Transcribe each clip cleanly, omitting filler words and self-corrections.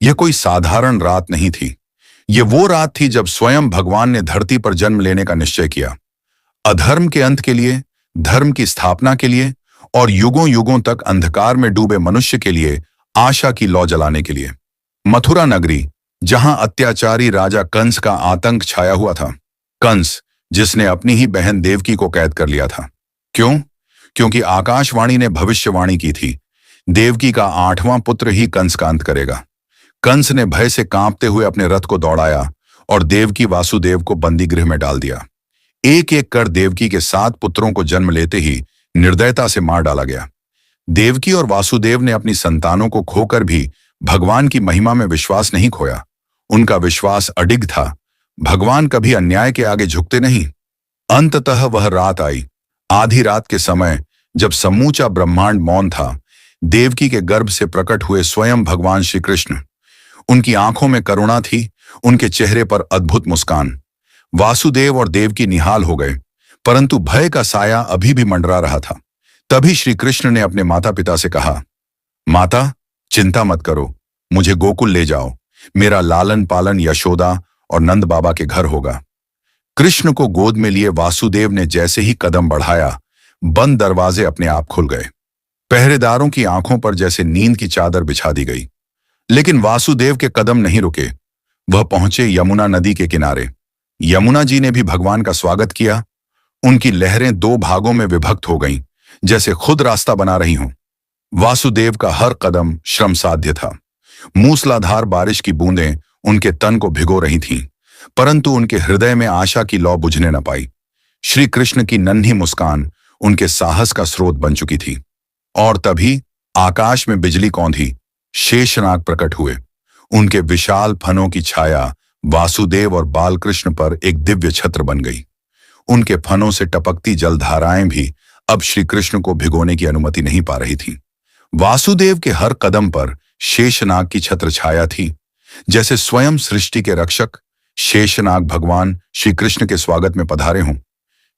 यह कोई साधारण रात नहीं थी। यह वो रात थी जब स्वयं भगवान ने धरती पर जन्म लेने का निश्चय किया। अधर्म के अंत के लिए, धर्म की स्थापना के लिए और युगों युगों तक अंधकार में डूबे मनुष्य के लिए आशा की लौ जलाने के लिए। मथुरा नगरी, जहां अत्याचारी राजा कंस का आतंक छाया हुआ था। कंस, जिसने अपनी ही बहन देवकी को कैद कर लिया था। क्यों? क्योंकि आकाशवाणी ने भविष्यवाणी की थी, देवकी का 8वां पुत्र ही कंस का अंत करेगा। कंस ने भय से कांपते हुए अपने रथ को दौड़ाया और देवकी वासुदेव को बंदी गृह में डाल दिया। एक एक कर देवकी के 7 पुत्रों को जन्म लेते ही निर्दयता से मार डाला गया। देवकी और वासुदेव ने अपनी संतानों को खोकर भी भगवान की महिमा में विश्वास नहीं खोया। उनका विश्वास अडिग था। भगवान कभी अन्याय के आगे झुकते नहीं। अंततः वह रात आई, आधी रात के समय, जब समूचा ब्रह्मांड मौन था। देवकी के गर्भ से प्रकट हुए स्वयं भगवान श्री कृष्ण। उनकी आंखों में करुणा थी, उनके चेहरे पर अद्भुत मुस्कान। वासुदेव और देवकी निहाल हो गए, परंतु भय का साया अभी भी मंडरा रहा था। तभी श्री कृष्ण ने अपने माता पिता से कहा, माता, चिंता मत करो, मुझे गोकुल ले जाओ। मेरा लालन पालन यशोदा और नंद बाबा के घर होगा। कृष्ण को गोद में लिए वासुदेव ने जैसे ही कदम बढ़ाया, बंद दरवाजे अपने आप खुल गए। पहरेदारों की आंखों पर जैसे नींद की चादर बिछा दी गई। लेकिन वासुदेव के कदम नहीं रुके। वह पहुंचे यमुना नदी के किनारे। यमुना जी ने भी भगवान का स्वागत किया। उनकी लहरें 2 भागों में विभक्त हो गईं, जैसे खुद रास्ता बना रही हों। वासुदेव का हर कदम श्रम साध्य था। मूसलाधार बारिश की बूंदें उनके तन को भिगो रही थीं, परंतु उनके हृदय में आशा की लौ बुझने न पाई। श्री कृष्ण की नन्ही मुस्कान उनके साहस का स्रोत बन चुकी थी। और तभी आकाश में बिजली कौंधी, शेषनाग प्रकट हुए। उनके विशाल फनों की छाया वासुदेव और बालकृष्ण पर एक दिव्य छत्र बन गई। उनके फनों से टपकती जलधाराएं भी अब श्री कृष्ण को भिगोने की अनुमति नहीं पा रही थीं। वासुदेव के हर कदम पर शेषनाग की छत्र छाया थी, जैसे स्वयं सृष्टि के रक्षक शेषनाग भगवान श्री कृष्ण के स्वागत में पधारे हों।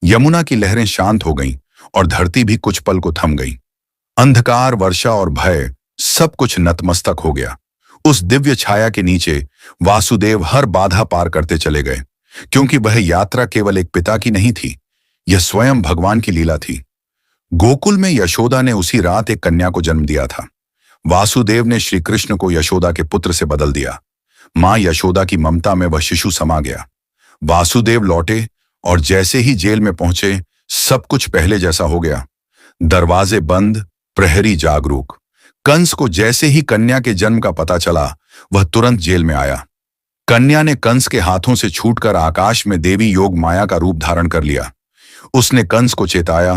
यमुना की लहरें शांत हो गईं और धरती भी कुछ पल को थम गई। अंधकार, वर्षा और भय सब कुछ नतमस्तक हो गया। उस दिव्य छाया के नीचे वासुदेव हर बाधा पार करते चले गए, क्योंकि वह यात्रा केवल एक पिता की नहीं थी, यह स्वयं भगवान की लीला थी। गोकुल में यशोदा ने उसी रात एक कन्या को जन्म दिया था। वासुदेव ने श्री कृष्ण को यशोदा के पुत्र से बदल दिया। मां यशोदा की ममता में वह शिशु समा गया। वासुदेव लौटे और जैसे ही जेल में पहुंचे, सब कुछ पहले जैसा हो गया। दरवाजे बंद, प्रहरी जागरूक। कंस को जैसे ही कन्या के जन्म का पता चला, वह तुरंत जेल में आया। कन्या ने कंस के हाथों से छूटकर आकाश में देवी योग माया का रूप धारण कर लिया। उसने कंस को चेताया,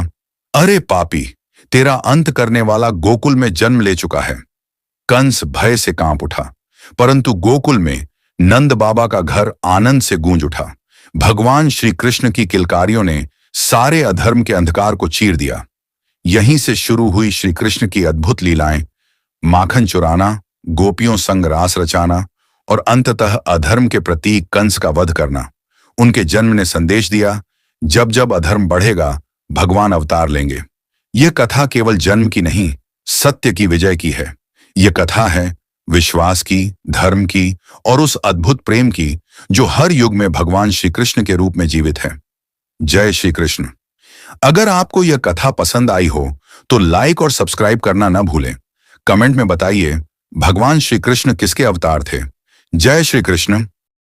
अरे पापी, तेरा अंत करने वाला गोकुल में जन्म ले चुका है। कंस भय से कांप उठा, परंतु गोकुल में नंद बाबा का घर आनंद से गूंज उठा। भगवान श्री कृष्ण की किलकारियों ने सारे अधर्म के अंधकार को चीर दिया। यहीं से शुरू हुई श्री कृष्ण की अद्भुत लीलाएं, माखन चुराना, गोपियों संग रास रचाना और अंततः अधर्म के प्रतीक कंस का वध करना। उनके जन्म ने संदेश दिया, जब जब अधर्म बढ़ेगा, भगवान अवतार लेंगे। यह कथा केवल जन्म की नहीं, सत्य की विजय की है। यह कथा है विश्वास की, धर्म की और उस अद्भुत प्रेम की जो हर युग में भगवान श्री कृष्ण के रूप में जीवित है। जय श्री कृष्ण। अगर आपको यह कथा पसंद आई हो तो लाइक और सब्सक्राइब करना न भूलें। कमेंट में बताइए, भगवान श्री कृष्ण किसके अवतार थे। जय श्री कृष्ण।